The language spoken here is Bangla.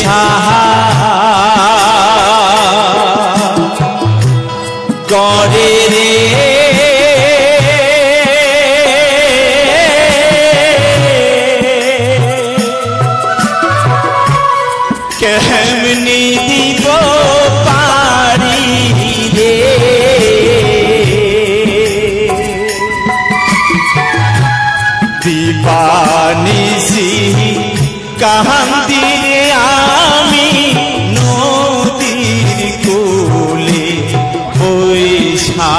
সাহা করে রে কেমনি দিব পারি রে দিবানিসি কান্দি আমি নদীর কোলে বৈশা